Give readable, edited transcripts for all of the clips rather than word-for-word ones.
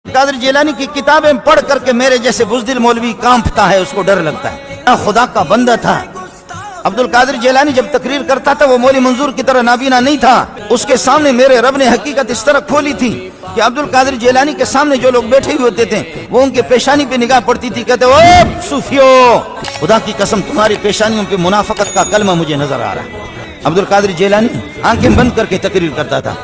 قادر جیلانی کی کتابیں پڑھ کر کے میرے جیسے بزدل مولوی کانپتا ہے، اس کو ڈر لگتا ہے۔ میں خدا کا بندہ تھا۔ عبد القادر جیلانی جب تقریر کرتا تھا وہ مولی منظور کی طرح نابینا نہیں تھا، اس کے سامنے میرے رب نے حقیقت اس طرح کھولی تھی کہ عبد القادر جیلانی کے سامنے جو لوگ بیٹھے ہوئے ہوتے تھے وہ ان کے پیشانی پہ نگاہ پڑتی تھی، کہتے او صوفیو، خدا کی قسم تمہاری پیشانیوں پہ منافقت کا کلمہ مجھے نظر آ رہا ہے۔ عبد القادر جیلانی آنکھیں بند کر کے تقریر کرتا تھا۔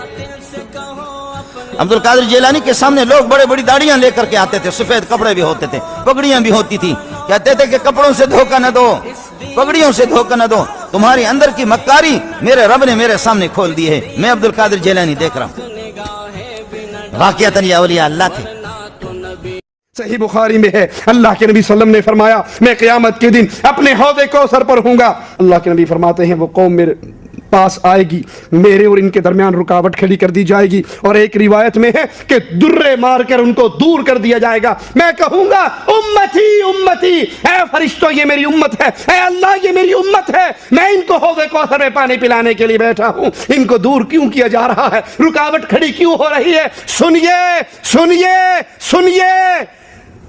عبد القادر جیلانی کے سامنے لوگ بڑے بڑی داڑیاں لے کر کے آتے تھے، سفید کپڑے بھی ہوتے تھے، پگڑیاں بھی ہوتی تھی، کہتے تھے کہ کپڑوں سے دھوکہ نہ دو، پگڑیوں سے دھوکہ نہ دو، تمہاری اندر کی مکاری میرے رب نے میرے سامنے کھول دی ہے، میں عبد القادر جیلانی دیکھ رہا ہوں۔ واقعتاً یہ اولیاء اللہ تھے۔ صحیح بخاری میں ہے، اللہ کے نبی صلی اللہ علیہ وسلم نے فرمایا میں قیامت کے دن اپنے حوض کوثر پر ہوں گا۔ اللہ کے نبی فرماتے ہیں وہ قوم میرے پاس آئے گی، میرے اور ان کے درمیان رکاوٹ کھڑی کر دی جائے گی، اور ایک روایت میں ہے کہ درے مار کر ان کو دور کر دیا جائے گا۔ میں کہوں گا امتی امتی، اے فرشتوں یہ میری امت ہے، اے اللہ یہ میری امت ہے، میں ان کو حوض کوثر میں پانی پلانے کے لیے بیٹھا ہوں، ان کو دور کیوں کیا جا رہا ہے، رکاوٹ کھڑی کیوں ہو رہی ہے؟ سنیے سنیے سنیے،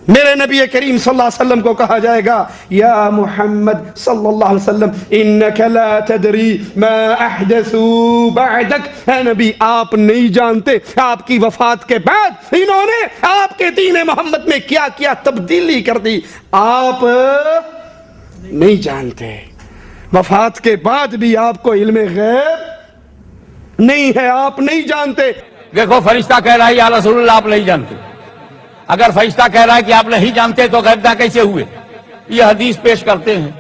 میرے نبی کریم صلی اللہ علیہ وسلم کو کہا جائے گا یا محمد صلی اللہ علیہ وسلم انک لا تدری ما احدثوا بعدک، اے نبی آپ نہیں جانتے آپ کی وفات کے بعد انہوں نے آپ کے دین محمد میں کیا کیا تبدیلی کر دی، آپ نہیں جانتے، وفات کے بعد بھی آپ کو علم غیب نہیں ہے، آپ نہیں جانتے۔ دیکھو فرشتہ کہہ رہا ہے یا رسول اللہ آپ نہیں جانتے، اگر فرشتہ کہہ رہا ہے کہ آپ نہیں جانتے تو غیبدہ کیسے ہوئے؟ یہ حدیث پیش کرتے ہیں،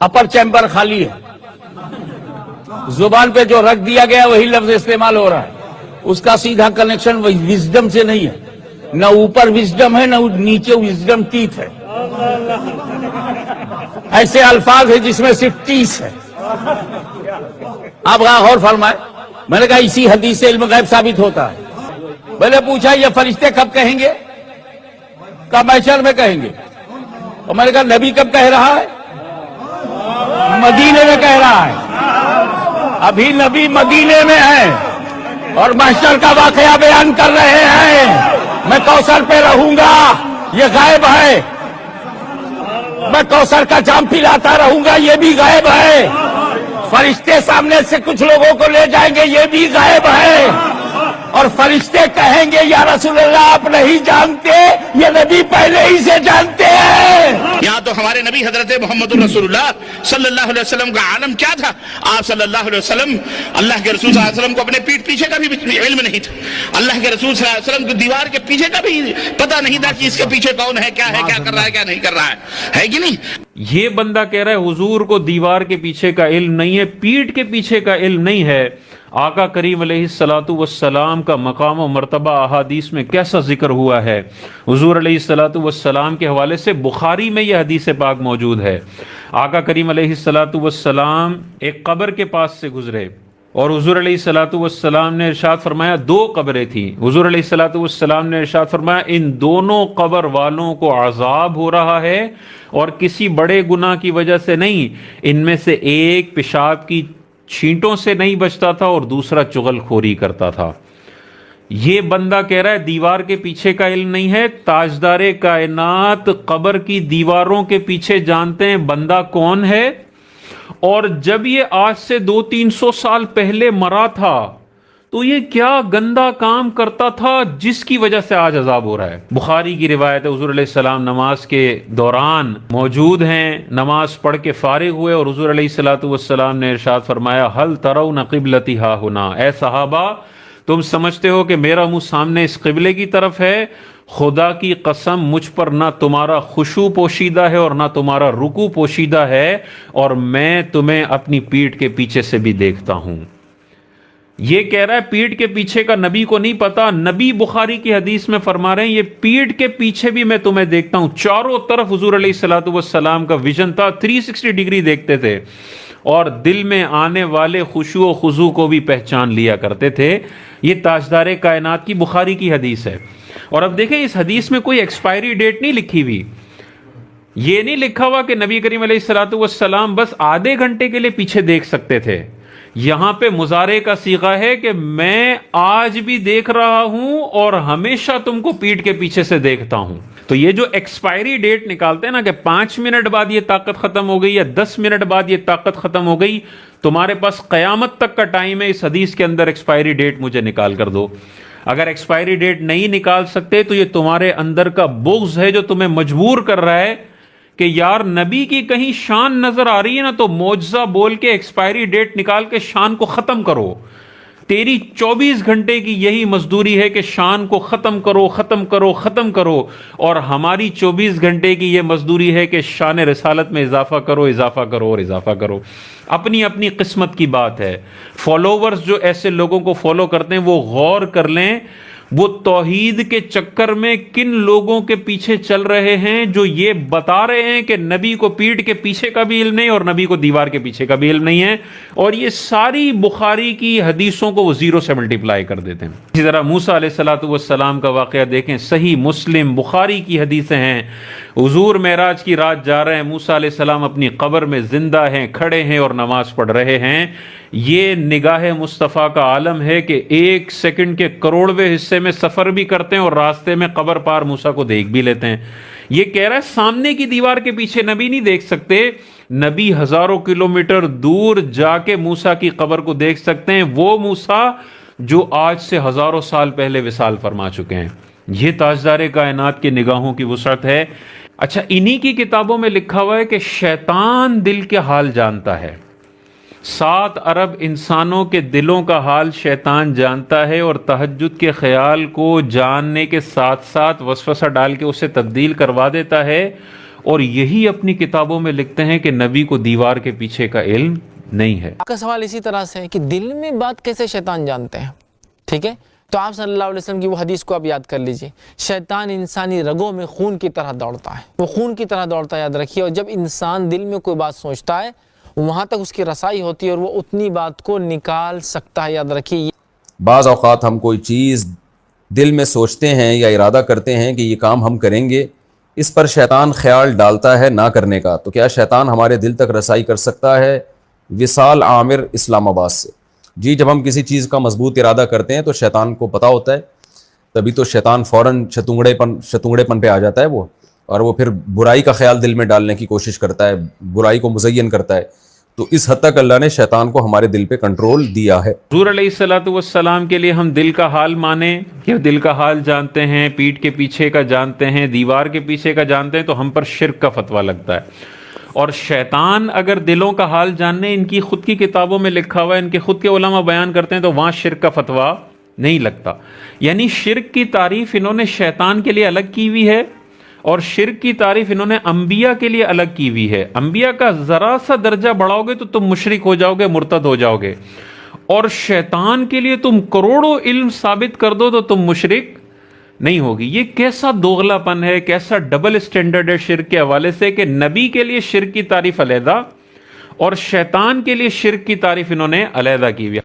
اپر چیمبر خالی ہے، زبان پہ جو رکھ دیا گیا وہی لفظ استعمال ہو رہا ہے، اس کا سیدھا کنیکشن وزڈم سے نہیں ہے، نہ اوپر وزڈم ہے نہ نیچے وزڈم ٹیتھ ہے، ایسے الفاظ ہیں جس میں صرف ٹیس ہے۔ آپ غور فرمائے، میں نے کہا اسی حدیث سے علم غیب ثابت ہوتا ہے۔ میں نے پوچھا یہ فرشتے کب کہیں گے؟ کب محشر میں کہیں گے؟ اور میں نے کہا نبی کب کہہ رہا ہے؟ مدینے میں کہہ رہا ہے، ابھی نبی مدینے میں ہے اور محشر کا واقعہ بیان کر رہے ہیں۔ میں کوثر پہ رہوں گا، یہ غائب ہے، میں کوثر کا جام پلاتا رہوں گا، یہ بھی غائب ہے، فرشتے سامنے سے کچھ لوگوں کو لے جائیں گے، یہ بھی غائب ہے، اور فرشتے کہیں گے یا رسول اللہ آپ نہیں جانتے، یہ نبی پہلے ہی سے جانتے ہیں۔ یہاں تو ہمارے نبی حضرت محمد رسول اللہ صلی اللہ علیہ وسلم کا عالم کیا تھا؟ آپ صلی اللہ علیہ وسلم، اللہ کے رسول صلی اللہ علیہ وسلم کو اپنے پیٹھ پیچھے کا بھی علم نہیں تھا، اللہ کے رسول صلی اللہ علیہ وسلم کو دیوار کے پیچھے کا بھی پتہ نہیں تھا کہ اس کے پیچھے کون ہے، کیا کر رہا ہے، کیا نہیں کر رہا ہے کہ نہیں؟ یہ بندہ کہہ رہا ہے حضور کو دیوار کے پیچھے کا علم نہیں ہے، پیٹھ کے پیچھے کا علم نہیں ہے۔ آقا کریم علیہ الصلوۃ والسلام کا مقام و مرتبہ احادیث میں کیسا ذکر ہوا ہے؟ حضور علیہ الصلوۃ والسلام کے حوالے سے بخاری میں یہ حدیث پاک موجود ہے۔ آقا کریم علیہ الصلوۃ والسلام ایک قبر کے پاس سے گزرے اور حضور علیہ الصلوۃ والسلام نے ارشاد فرمایا، دو قبریں تھیں، حضور علیہ الصلوۃ والسلام نے ارشاد فرمایا ان دونوں قبر والوں کو عذاب ہو رہا ہے اور کسی بڑے گناہ کی وجہ سے نہیں، ان میں سے ایک پیشاب کی چھینٹوں سے نہیں بچتا تھا اور دوسرا چغل خوری کرتا تھا۔ یہ بندہ کہہ رہا ہے دیوار کے پیچھے کا علم نہیں ہے، تاجدار کائنات قبر کی دیواروں کے پیچھے جانتے ہیں بندہ کون ہے، اور جب یہ آج سے 200-300 سال پہلے مرا تھا تو یہ کیا گندا کام کرتا تھا جس کی وجہ سے آج عذاب ہو رہا ہے۔ بخاری کی روایت ہے، حضور علیہ السلام نماز کے دوران موجود ہیں، نماز پڑھ کے فارغ ہوئے اور حضور علیہ الصلوۃ والسلام نے ارشاد فرمایا ہل ترون قبلتی ہا ہنا، اے صحابہ تم سمجھتے ہو کہ میرا منہ سامنے اس قبلے کی طرف ہے؟ خدا کی قسم مجھ پر نہ تمہارا خشوع پوشیدہ ہے اور نہ تمہارا رکوع پوشیدہ ہے، اور میں تمہیں اپنی پیٹھ کے پیچھے سے بھی دیکھتا ہوں۔ یہ کہہ رہا ہے پیٹھ کے پیچھے کا نبی کو نہیں پتا، نبی بخاری کی حدیث میں فرما رہے ہیں یہ پیٹھ کے پیچھے بھی میں تمہیں دیکھتا ہوں۔ چاروں طرف حضور علیہ الصلوۃ والسلام کا ویژن تھا، 360 ڈگری دیکھتے تھے اور دل میں آنے والے خشوع و خضوع کو بھی پہچان لیا کرتے تھے۔ یہ تاجدار کائنات کی بخاری کی حدیث ہے۔ اور اب دیکھیں اس حدیث میں کوئی ایکسپائری ڈیٹ نہیں لکھی ہوئی، یہ نہیں لکھا ہوا کہ نبی کریم علیہ الصلوۃ والسلام بس آدھے گھنٹے کے لیے پیچھے دیکھ سکتے تھے، یہاں پہ مضارع کا صیغہ ہے کہ میں آج بھی دیکھ رہا ہوں اور ہمیشہ تم کو پیٹھ کے پیچھے سے دیکھتا ہوں. تو یہ جو ایکسپائری ڈیٹ نکالتے ہیں نا کہ 5 منٹ بعد یہ طاقت ختم ہو گئی یا 10 منٹ بعد یہ طاقت ختم ہو گئی، تمہارے پاس قیامت تک کا ٹائم ہے، اس حدیث کے اندر ایکسپائری ڈیٹ مجھے نکال کر دو. اگر ایکسپائری ڈیٹ نہیں نکال سکتے تو یہ تمہارے اندر کا بغض ہے جو تمہیں مجبور کر رہا ہے کہ یار نبی کی کہیں شان نظر آ رہی ہے نا تو معجزہ بول کے ایکسپائری ڈیٹ نکال کے شان کو ختم کرو. تیری 24 گھنٹے کی یہی مزدوری ہے کہ شان کو ختم کرو ختم کرو ختم کرو، اور ہماری 24 گھنٹے کی یہ مزدوری ہے کہ شان رسالت میں اضافہ کرو اضافہ کرو اور اضافہ کرو. اپنی اپنی قسمت کی بات ہے. فالوورز جو ایسے لوگوں کو فالو کرتے ہیں وہ غور کر لیں وہ توحید کے چکر میں کن لوگوں کے پیچھے چل رہے ہیں جو یہ بتا رہے ہیں کہ نبی کو پیٹھ کے پیچھے کا بھی علم نہیں اور نبی کو دیوار کے پیچھے کا بھی علم نہیں ہے، اور یہ ساری بخاری کی حدیثوں کو وہ 0 سے ملٹیپلائی کر دیتے ہیں. اسی طرح موسیٰ علیہ السلام کا واقعہ دیکھیں، صحیح مسلم بخاری کی حدیثیں ہیں. حضور معراج کی رات جا رہے ہیں، موسیٰ علیہ السلام اپنی قبر میں زندہ ہیں، کھڑے ہیں اور نماز پڑھ رہے ہیں. یہ نگاہ مصطفیٰ کا عالم ہے کہ 1 سیکنڈ کے کروڑویں حصے میں سفر بھی کرتے ہیں اور راستے میں قبر پار موسیٰ کو دیکھ بھی لیتے ہیں. یہ کہہ رہا ہے سامنے کی دیوار کے پیچھے نبی نہیں دیکھ سکتے، نبی ہزاروں کلومیٹر دور جا کے موسیٰ کی قبر کو دیکھ سکتے ہیں، وہ موسیٰ جو آج سے ہزاروں سال پہلے وصال فرما چکے ہیں. یہ تاجدار کائنات کی نگاہوں کی وسعت ہے. اچھا، انہی کی کتابوں میں لکھا ہوا ہے کہ شیطان دل کے حال جانتا ہے. 7 ارب انسانوں کے دلوں کا حال شیطان جانتا ہے اور تہجد کے خیال کو جاننے کے ساتھ ساتھ وسوسہ ڈال کے اسے تبدیل کروا دیتا ہے. اور یہی اپنی کتابوں میں لکھتے ہیں کہ نبی کو دیوار کے پیچھے کا علم نہیں ہے. آپ کا سوال اسی طرح سے ہے کہ دل میں بات کیسے شیطان جانتے ہیں. ٹھیک ہے، تو آپ صلی اللہ علیہ وسلم کی وہ حدیث کو آپ یاد کر لیجئے. شیطان انسانی رگوں میں خون کی طرح دوڑتا ہے، وہ خون کی طرح دوڑتا ہے، یاد رکھیے. اور جب انسان دل میں کوئی بات سوچتا ہے وہاں تک اس کی رسائی ہوتی ہے اور وہ اتنی بات کو نکال سکتا ہے. یاد رکھیے، بعض اوقات ہم کوئی چیز دل میں سوچتے ہیں یا ارادہ کرتے ہیں کہ یہ کام ہم کریں گے، اس پر شیطان خیال ڈالتا ہے نہ کرنے کا. تو کیا شیطان ہمارے دل تک رسائی کر سکتا ہے؟ وصال عامر، اسلام آباد سے. جی، جب ہم کسی چیز کا مضبوط ارادہ کرتے ہیں تو شیطان کو پتہ ہوتا ہے، تبھی تو شیطان فوراً شتونگڑے پن پہ آ جاتا ہے وہ، اور وہ پھر برائی کا خیال دل میں ڈالنے کی کوشش کرتا ہے، برائی کو مزین کرتا ہے. تو اس حد تک اللہ نے شیطان کو ہمارے دل پہ کنٹرول دیا ہے. حضور علیہ السلام کے لیے ہم دل کا حال مانیں کہ دل کا حال جانتے ہیں، پیٹھ کے پیچھے کا جانتے ہیں، دیوار کے پیچھے کا جانتے ہیں، تو ہم پر شرک کا فتویٰ لگتا ہے. اور شیطان اگر دلوں کا حال جاننے، ان کی خود کی کتابوں میں لکھا ہوا ہے، ان کے خود کے علماء بیان کرتے ہیں، تو وہاں شرک کا فتویٰ نہیں لگتا. یعنی شرک کی تعریف انہوں نے شیطان کے لیے الگ کی ہوئی ہے اور شرک کی تعریف انہوں نے انبیاء کے لیے الگ کی ہوئی ہے. انبیاء کا ذرا سا درجہ بڑھاؤ گے تو تم مشرک ہو جاؤ گے، مرتد ہو جاؤ گے، اور شیطان کے لیے تم کروڑوں علم ثابت کر دو تو تم مشرک نہیں ہوگی. یہ کیسا دوغلا پن ہے، کیسا ڈبل اسٹینڈرڈ ہے شرک کے حوالے سے کہ نبی کے لیے شرک کی تعریف علیحدہ اور شیطان کے لیے شرک کی تعریف انہوں نے علیحدہ کی ہوئی.